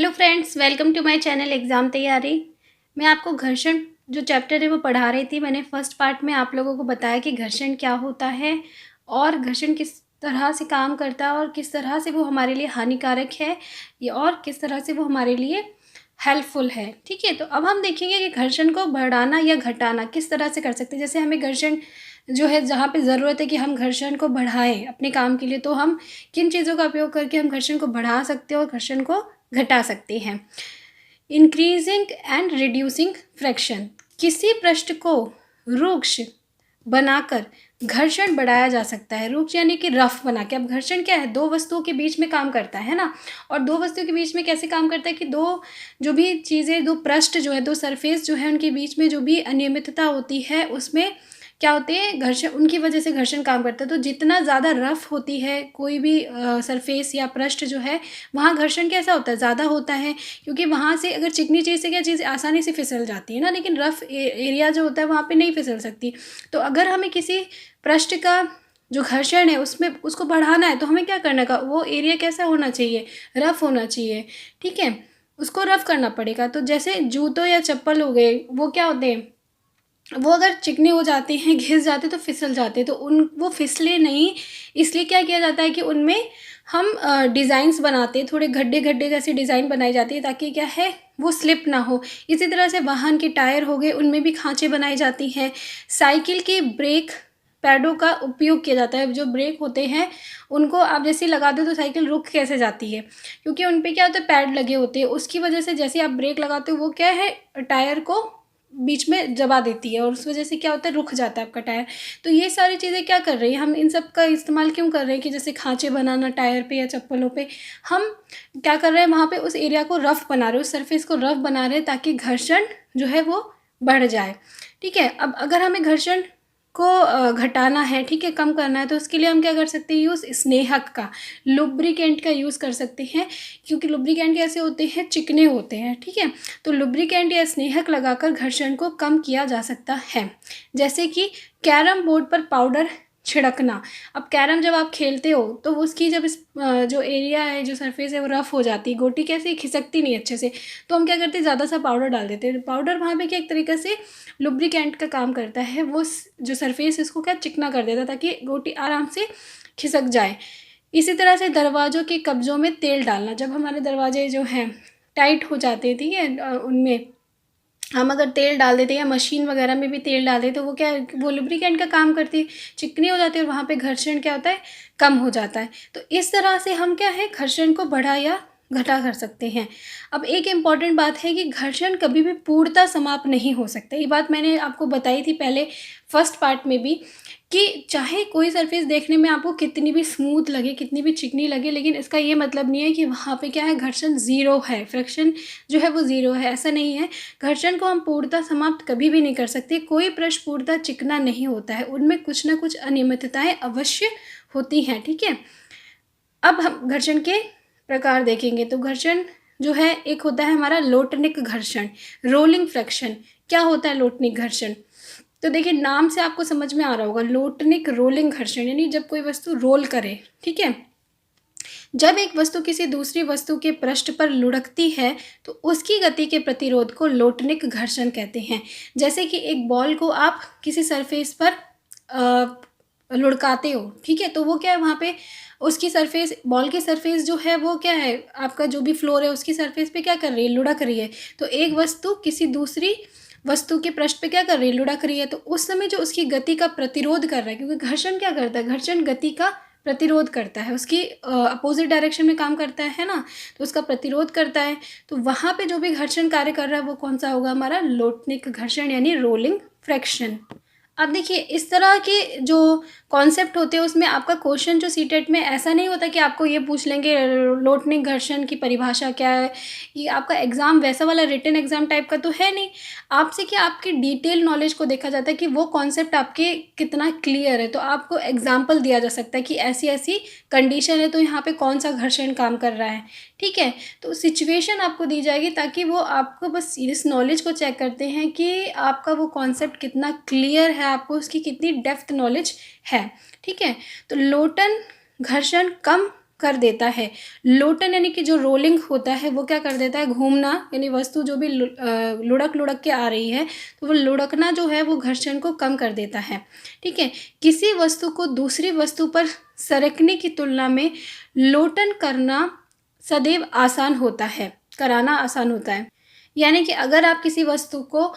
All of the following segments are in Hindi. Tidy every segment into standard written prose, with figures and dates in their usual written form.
Hello friends, welcome to my channel exam तैयारी। मैं आपको घर्षण जो चैप्टर है वो पढ़ा रही थी। मैंने फर्स्ट पार्ट में आप लोगों को बताया कि घर्षण क्या होता है और घर्षण किस तरह से काम करता है और किस तरह से वो हमारे लिए हानिकारक है और किस तरह से वो हमारे लिए हेल्पफुल है। ठीक है, तो अब हम देखेंगे कि घर्षण को बढ़ाना या घटाना किस तरह से कर सकते हैं। जैसे हमें घर्षण जो है, जहाँ पे ज़रूरत है कि हम घर्षण को बढ़ाएं अपने काम के लिए, तो हम किन चीज़ों का उपयोग करके हम घर्षण को बढ़ा सकते हैं और घर्षण को घटा सकते हैं। इंक्रीजिंग एंड रिड्यूसिंग फ्रैक्शन, किसी पृष्ठ को रुक्ष बनाकर घर्षण बढ़ाया जा सकता है। रुक्ष यानी कि रफ बना के। अब घर्षण क्या है, दो वस्तुओं के बीच में काम करता है ना। और दो वस्तुओं के बीच में कैसे काम करता है कि दो जो भी चीज़ें, दो पृष्ठ जो है, दो सरफेस जो है, उनके बीच में जो भी अनियमितता होती है उसमें क्या होते हैं, घर्षण, उनकी वजह से घर्षण काम करता है। तो जितना ज़्यादा रफ होती है कोई भी सरफेस या पृष्ठ जो है, वहाँ घर्षण कैसा होता है, ज़्यादा होता है। क्योंकि वहाँ से अगर चिकनी चीज़ से क्या चीज़ आसानी से फिसल जाती है ना, लेकिन रफ एरिया जो होता है वहाँ पे नहीं फिसल सकती। तो अगर हमें किसी पृष्ठ का जो घर्षण है उसमें उसको बढ़ाना है, तो हमें क्या करना का, वो एरिया कैसा होना चाहिए, रफ होना चाहिए। ठीक है, उसको रफ करना पड़ेगा। तो जैसे जूतों या चप्पल हो गए, वो क्या होते हैं, वो अगर चिकने हो जाते हैं, घिस जाते तो फिसल जाते, तो वो फिसले नहीं, इसलिए क्या किया जाता है कि उनमें हम डिज़ाइंस बनाते हैं, थोड़े गड्ढे गड्ढे जैसी डिज़ाइन बनाई जाती है ताकि क्या है, वो स्लिप ना हो। इसी तरह से वाहन के टायर हो गए, उनमें भी खांचे बनाई जाती हैं। साइकिल के ब्रेक पैडों का उपयोग किया जाता है। जो ब्रेक होते हैं उनको आप जैसे लगा दो तो साइकिल रुक कैसे जाती है, क्योंकि उन पे क्या होता है, पैड लगे होते हैं। उसकी वजह से जैसे आप ब्रेक लगाते हो वो क्या है, टायर को बीच में दबा देती है और उस वजह से क्या होता है, रुक जाता है आपका टायर। तो ये सारी चीज़ें क्या कर रही है, हम इन सब का इस्तेमाल क्यों कर रहे हैं कि जैसे खांचे बनाना टायर पे या चप्पलों पे, हम क्या कर रहे हैं, वहाँ पे उस एरिया को रफ बना रहे हैं, उस सरफेस को रफ बना रहे हैं ताकि घर्षण जो है वो बढ़ जाए। ठीक है, अब अगर हमें घर्षण को घटाना है, ठीक है, कम करना है, तो उसके लिए हम क्या कर सकते हैं, यूज़ स्नेहक का, लुब्रिकेंट का यूज़ कर सकते हैं। क्योंकि लुब्रिकेंट कैसे होते हैं, चिकने होते हैं। ठीक है, तो लुब्रिकेंट या स्नेहक लगाकर घर्षण को कम किया जा सकता है। जैसे कि कैरम बोर्ड पर पाउडर छिड़कना। अब कैरम जब आप खेलते हो तो उसकी जब जो एरिया है, जो सरफेस है, वो रफ़ हो जाती है, गोटी कैसे खिसकती नहीं अच्छे से, तो हम क्या करते हैं, ज़्यादा सा पाउडर डाल देते हैं। पाउडर वहाँ पे क्या एक तरीके से लुब्रिकेंट का काम करता है, वो जो सरफेस है इसको क्या चिकना कर देता है ताकि गोटी आराम से खिसक जाए। इसी तरह से दरवाज़ों के कब्जों में तेल डालना। जब हमारे दरवाजे जो हैं टाइट हो जाते हैं, ठीक है, उनमें हम अगर तेल डाल देते हैं या मशीन वगैरह में भी तेल डाल देते, तो वो क्या है, वो लुब्रिकेंट का काम करती है, चिकनी हो जाती है और वहाँ पे घर्षण क्या होता है, कम हो जाता है। तो इस तरह से हम क्या है, घर्षण को बढ़ा या घटा कर सकते हैं। अब एक इम्पॉर्टेंट बात है कि घर्षण कभी भी पूर्णतः समाप्त नहीं हो सकता। ये बात मैंने आपको बताई थी पहले फर्स्ट पार्ट में भी, कि चाहे कोई सरफेस देखने में आपको कितनी भी स्मूथ लगे, कितनी भी चिकनी लगे, लेकिन इसका ये मतलब नहीं है कि वहाँ पे क्या है, घर्षण ज़ीरो है, फ्रिक्शन जो है वो ज़ीरो है, ऐसा नहीं है। घर्षण को हम पूर्णतः समाप्त कभी भी नहीं कर सकते। कोई पृष्ठ पूर्णतः चिकना नहीं होता है, उनमें कुछ ना कुछ अनियमितताएं अवश्य होती हैं। ठीक है, अब हम घर्षण के प्रकार देखेंगे। तो घर्षण जो है, एक होता है हमारा लोटनिक घर्षण, रोलिंग फ्रैक्शन। क्या होता है लोटनिक घर्षण, तो देखिए नाम से आपको समझ में आ रहा होगा, लोटनिक रोलिंग घर्षण यानी जब कोई वस्तु रोल करे। ठीक है, जब एक वस्तु किसी दूसरी वस्तु के पृष्ठ पर लुढ़कती है तो उसकी गति के प्रतिरोध को लोटनिक घर्षण कहते हैं। जैसे कि एक बॉल को आप किसी सरफेस पर लुढ़काते हो, ठीक है, तो वो क्या है, वहाँ पे उसकी सरफेस, बॉल की सरफेस जो है वो क्या है, आपका जो भी फ्लोर है उसकी सरफेस पे क्या कर रही है, लुढ़क रही है। तो एक वस्तु किसी दूसरी वस्तु के पृष्ठ पे क्या कर रही है, लुढ़क रही है, तो उस समय जो उसकी गति का प्रतिरोध कर रहा है, क्योंकि घर्षण क्या करता है, घर्षण गति का प्रतिरोध करता है, उसकी अपोजिट डायरेक्शन में काम करता है ना, तो उसका प्रतिरोध करता है। तो वहाँ पे जो भी घर्षण कार्य कर रहा है वो कौन सा होगा, हमारा लोटनिक घर्षण यानी रोलिंग फ्रैक्शन। अब देखिए, इस तरह के जो कॉन्सेप्ट होते हैं उसमें आपका क्वेश्चन जो सीटेट में ऐसा नहीं होता कि आपको ये पूछ लेंगे लोटनिक घर्षण की परिभाषा क्या है। ये आपका एग्ज़ाम वैसा वाला रिटन एग्ज़ाम टाइप का तो है नहीं। आपसे क्या, आपकी डिटेल नॉलेज को देखा जाता है कि वो कॉन्सेप्ट आपके कितना क्लियर है। तो आपको एग्जाम्पल दिया जा सकता है कि ऐसी ऐसी कंडीशन है तो यहाँ पे कौन सा घर्षण काम कर रहा है। ठीक है, तो सिचुएशन आपको दी जाएगी ताकि वो आपको बस इस नॉलेज को चेक करते हैं कि आपका वो कॉन्सेप्ट कितना क्लियर है, आपको उसकी कितनी डेप्थ नॉलेज है। ठीक है, तो लोटन घर्षण कम कर देता है। लोटन यानी कि जो रोलिंग होता है वो क्या कर देता है, घूमना, यानी वस्तु जो भी लुढ़क लुढ़क के आ रही है तो वो लुढ़कना जो है वो घर्षण को कम कर देता है। ठीक है, किसी वस्तु को दूसरी वस्तु पर सरकने की तुलना में लोटन करना सदैव आसान होता है, कराना आसान होता है। यानी कि अगर आप किसी वस्तु को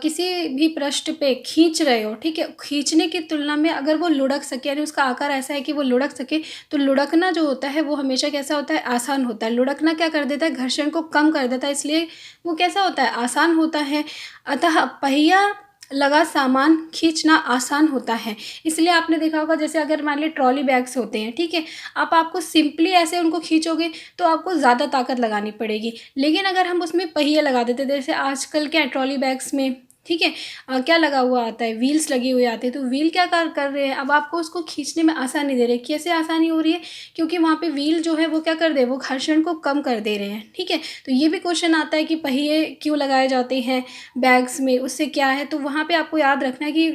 किसी भी पृष्ठ पे खींच रहे हो, ठीक है, खींचने की तुलना में अगर वो लुढ़क सके, यानी उसका आकार ऐसा है कि वो लुढ़क सके, तो लुढ़कना जो होता है वो हमेशा कैसा होता है, आसान होता है। लुढ़कना क्या कर देता है, घर्षण को कम कर देता है, इसलिए वो कैसा होता है, आसान होता है। अतः पहिया लगा सामान खींचना आसान होता है। इसलिए आपने देखा होगा, जैसे अगर मान ली ट्रॉली बैग्स होते हैं, ठीक है, आपको सिंपली ऐसे उनको खींचोगे तो आपको ज़्यादा ताकत लगानी पड़ेगी। लेकिन अगर हम उसमें पहिए लगा देते, जैसे आजकल क्या ट्रॉली बैग्स में, ठीक है, क्या लगा हुआ आता है, व्हील्स लगी हुई आती है, तो व्हील क्या कर रहे हैं, अब आपको उसको खींचने में आसानी दे रहे हैं। कैसे आसानी हो रही है, क्योंकि वहाँ पे व्हील जो है वो क्या कर दे, वो घर्षण को कम कर दे रहे हैं। ठीक है, तो ये भी क्वेश्चन आता है कि पहिए क्यों लगाए जाते हैं बैग्स में, उससे क्या है, तो वहाँ पे आपको याद रखना है कि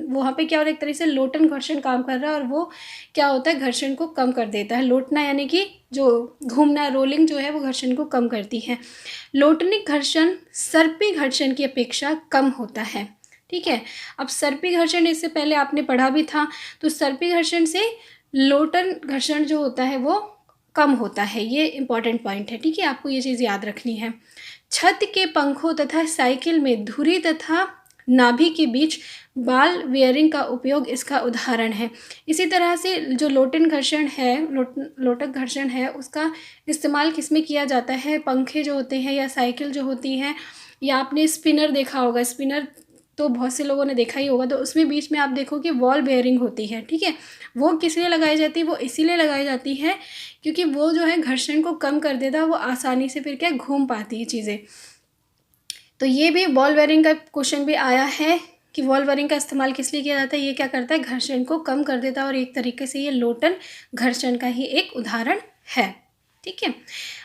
वहाँ पे क्या हो रहा है, एक तरह से लोटन घर्षण काम कर रहा है और वो क्या होता है, घर्षण को कम कर देता है। लोटना यानी कि जो घूमना, रोलिंग जो है वो घर्षण को कम करती है। लोटनिक घर्षण सर्पी घर्षण की अपेक्षा कम होता है। ठीक है, अब सर्पी घर्षण इससे पहले आपने पढ़ा भी था, तो सर्पी घर्षण से लोटन घर्षण जो होता है वो कम होता है। ये इंपॉर्टेंट पॉइंट है, ठीक है, आपको ये चीज़ याद रखनी है। छत के पंखों तथा साइकिल में धुरी तथा नाभि के बीच बाल वेयरिंग का उपयोग इसका उदाहरण है। इसी तरह से जो लोटन घर्षण है, लोटक घर्षण है, उसका इस्तेमाल किस में किया जाता है, पंखे जो होते हैं या साइकिल जो होती हैं, या आपने स्पिनर देखा होगा, स्पिनर तो बहुत से लोगों ने देखा ही होगा, तो उसमें बीच में आप देखो कि बॉल बेयरिंग होती है। ठीक है, वो किस लिए लगाई जाती है, वो इसीलिए लगाई जाती है क्योंकि वो जो है घर्षण को कम कर देता है, वो आसानी से फिर क्या घूम पाती है चीज़ें। तो ये भी बॉल बेयरिंग का क्वेश्चन भी आया है कि बॉल बेयरिंग का इस्तेमाल किस लिए किया जाता है, ये क्या करता है, घर्षण को कम कर देता है, और एक तरीके से ये लोटन घर्षण का ही एक उदाहरण है। ठीक है,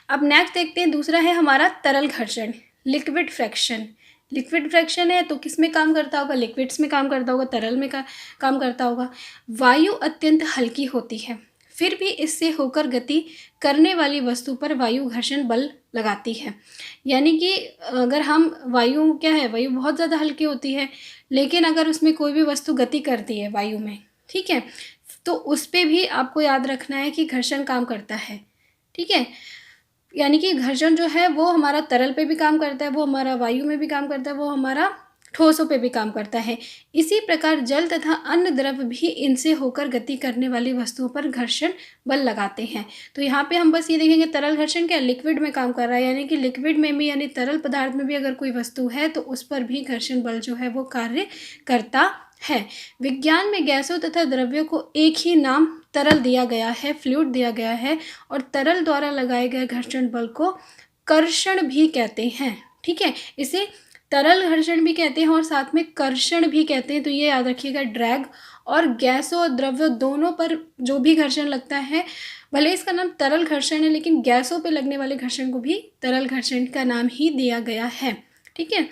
अब नेक्स्ट देखते हैं, दूसरा है हमारा तरल घर्षण, लिक्विड फ्रैक्शन। लिक्विड फ्रैक्शन है तो किस में काम करता होगा, लिक्विड्स में काम करता होगा, तरल में काम करता होगा। वायु अत्यंत हल्की होती है, फिर भी इससे होकर गति करने वाली वस्तु पर वायु घर्षण बल लगाती है। यानी कि अगर हम वायु क्या है, वायु बहुत ज़्यादा हल्की होती है, लेकिन अगर उसमें कोई भी वस्तु गति करती है वायु में, ठीक है, तो उस पर भी आपको याद रखना है कि घर्षण काम करता है। ठीक है, यानी कि घर्षण जो है वो हमारा तरल पे भी काम करता है, वो हमारा वायु में भी काम करता है, वो हमारा ठोसों पे भी काम करता है। इसी प्रकार जल तथा अन्य द्रव भी इनसे होकर गति करने वाली वस्तुओं पर घर्षण बल लगाते हैं। तो यहाँ पे हम बस ये देखेंगे तरल घर्षण क्या लिक्विड में काम कर रहा है, यानी कि लिक्विड में भी, यानी तरल पदार्थ में भी अगर कोई वस्तु है तो उस पर भी घर्षण बल जो है वो कार्य करता है। विज्ञान में गैसों तथा द्रव्यों को एक ही नाम तरल दिया गया है, फ्लूइड दिया गया है, और तरल द्वारा लगाए गए घर्षण बल को कर्षण भी कहते हैं। ठीक है, इसे तरल घर्षण भी कहते हैं और साथ में कर्षण भी कहते हैं। तो ये याद रखिएगा, ड्रैग और गैसों और द्रव्यों दोनों पर जो भी घर्षण लगता है, भले इसका नाम तरल घर्षण है, लेकिन गैसों पे लगने वाले घर्षण को भी तरल घर्षण का नाम ही दिया गया है। ठीक है,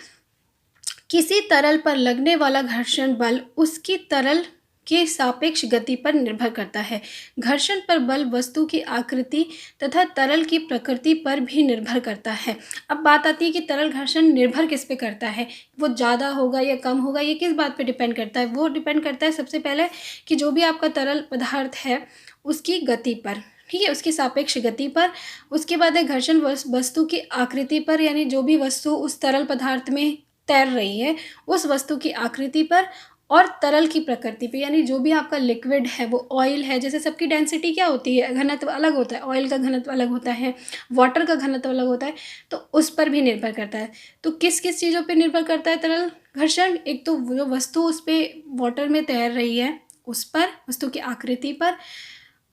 किसी तरल पर लगने वाला घर्षण बल उसकी तरल के सापेक्ष गति पर निर्भर करता है। घर्षण पर बल वस्तु की आकृति तथा तरल की प्रकृति पर भी निर्भर करता है। अब बात आती है कि तरल घर्षण निर्भर किस पे करता है, वो ज़्यादा होगा या कम होगा, ये किस बात पे डिपेंड करता है, वो डिपेंड करता है सबसे पहले कि जो भी आपका तरल पदार्थ है उसकी गति पर, ठीक है, उसकी सापेक्ष गति पर। उसके बाद है घर्षण वस्तु की आकृति पर, यानी जो भी वस्तु उस तरल पदार्थ में तैर रही है उस वस्तु की आकृति पर, और तरल की प्रकृति पे, यानी जो भी आपका लिक्विड है, वो ऑयल है, जैसे सबकी डेंसिटी क्या होती है, घनत्व अलग होता है, ऑयल का घनत्व अलग होता है, वाटर का घनत्व अलग होता है, तो उस पर भी निर्भर करता है। तो किस किस चीज़ों पे निर्भर करता है तरल घर्षण, एक तो जो वस्तु उस पर वाटर में तैर रही है उस पर, वस्तु की आकृति पर,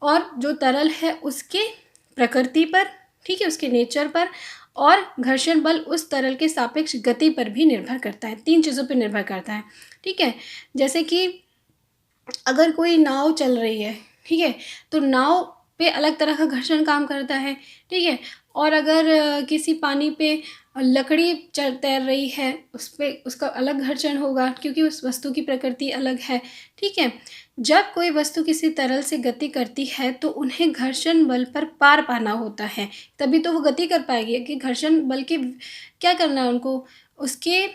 और जो तरल है उसके प्रकृति पर, ठीक है, उसके नेचर पर, और घर्षण बल उस तरल के सापेक्ष गति पर भी निर्भर करता है। तीन चीज़ों पर निर्भर करता है। ठीक है, जैसे कि अगर कोई नाव चल रही है, ठीक है, तो नाव पे अलग तरह का घर्षण काम करता है, ठीक है। और अगर किसी पानी पे लकड़ी तैर रही है, उस पे उसका अलग घर्षण होगा, क्योंकि उस वस्तु की प्रकृति अलग है, ठीक है। जब कोई वस्तु किसी तरल से गति करती है तो उन्हें घर्षण बल पर पार पाना होता है, तभी तो वो गति कर पाएगी। कि घर्षण बल के क्या करना है उनको, उसके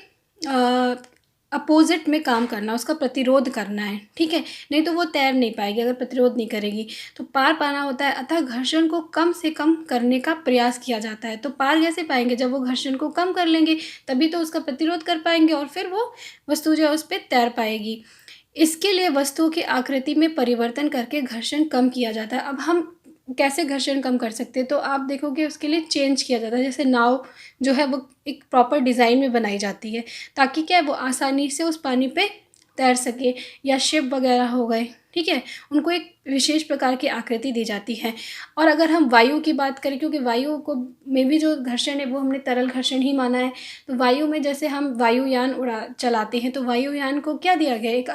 अपोजिट में काम करना, उसका प्रतिरोध करना है, ठीक है। नहीं तो वो तैर नहीं पाएगी अगर प्रतिरोध नहीं करेगी। तो पार पाना होता है, अतः घर्षण को कम से कम करने का प्रयास किया जाता है। तो पार कैसे पाएंगे, जब वो घर्षण को कम कर लेंगे तभी तो उसका प्रतिरोध कर पाएंगे और फिर वो वस्तु जो है उस पर तैर पाएगी। इसके लिए वस्तुओं की आकृति में परिवर्तन करके घर्षण कम किया जाता है। अब हम कैसे घर्षण कम कर सकते हैं, तो आप देखोगे उसके लिए चेंज किया जाता है। जैसे नाव जो है वो एक प्रॉपर डिज़ाइन में बनाई जाती है, ताकि क्या है वो आसानी से उस पानी पे तैर सके, या शिप वगैरह हो गए, ठीक है, उनको एक विशेष प्रकार की आकृति दी जाती है। और अगर हम वायु की बात करें, क्योंकि वायु को में भी जो घर्षण है वो हमने तरल घर्षण ही माना है, तो वायु में जैसे हम वायुयान चलाते हैं, तो वायुयान को क्या दिया गया, एक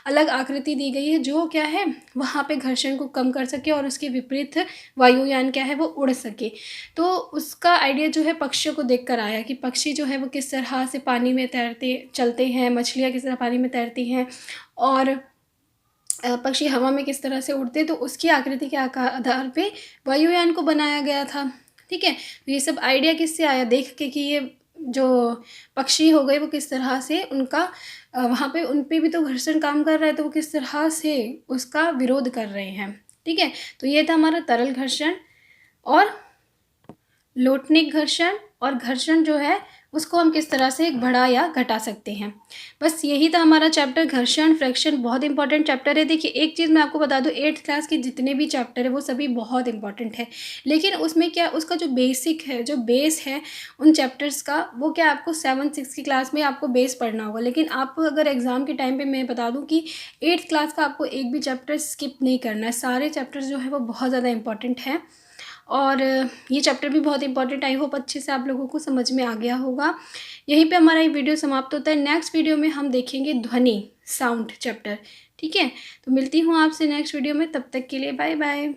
अलग आकृति दी गई है जो क्या है वहाँ पे घर्षण को कम कर सके और उसके विपरीत वायुयान क्या है वो उड़ सके। तो उसका आइडिया जो है पक्षियों को देख कर आया कि पक्षी जो है वो किस तरह से पानी में तैरते चलते हैं, मछलियाँ किस तरह पानी में तैरती हैं, और पक्षी हवा में किस तरह से उड़ते, तो उसकी आकृति के आधार पे वायुयान को बनाया गया था, ठीक है। तो ये सब आइडिया किससे आया, देख के कि ये जो पक्षी हो गए वो किस तरह से उनका वहाँ पे उन पे भी तो घर्षण काम कर रहा है, तो वो किस तरह से उसका विरोध कर रहे हैं, ठीक है। तो ये था हमारा तरल घर्षण और लोटनिक घर्षण, और घर्षण जो है उसको हम किस तरह से बढ़ा या घटा सकते हैं। बस यही था हमारा चैप्टर घर्षण फ्रिक्शन। बहुत इंपॉर्टेंट चैप्टर है। देखिए एक चीज़ मैं आपको बता दूं, 8th क्लास के जितने भी चैप्टर है वो सभी बहुत इंपॉर्टेंट है, लेकिन उसमें क्या उसका जो बेसिक है, जो बेस है उन चैप्टर्स का, वो क्या आपको 7th 6th की क्लास में आपको बेस पढ़ना होगा। लेकिन आप अगर एग्ज़ाम के टाइम पर मैं बता दूँ कि 8th क्लास का आपको एक भी चैप्टर स्किप नहीं करना है, सारे चैप्टर्स जो है वो बहुत ज़्यादा इंपॉर्टेंट है। और ये चैप्टर भी बहुत इंपॉर्टेंट, आई होप अच्छे से आप लोगों को समझ में आ गया होगा। यहीं पे हमारा ये वीडियो समाप्त होता है। नेक्स्ट वीडियो में हम देखेंगे ध्वनि, साउंड चैप्टर, ठीक है। तो मिलती हूँ आपसे नेक्स्ट वीडियो में, तब तक के लिए बाय बाय।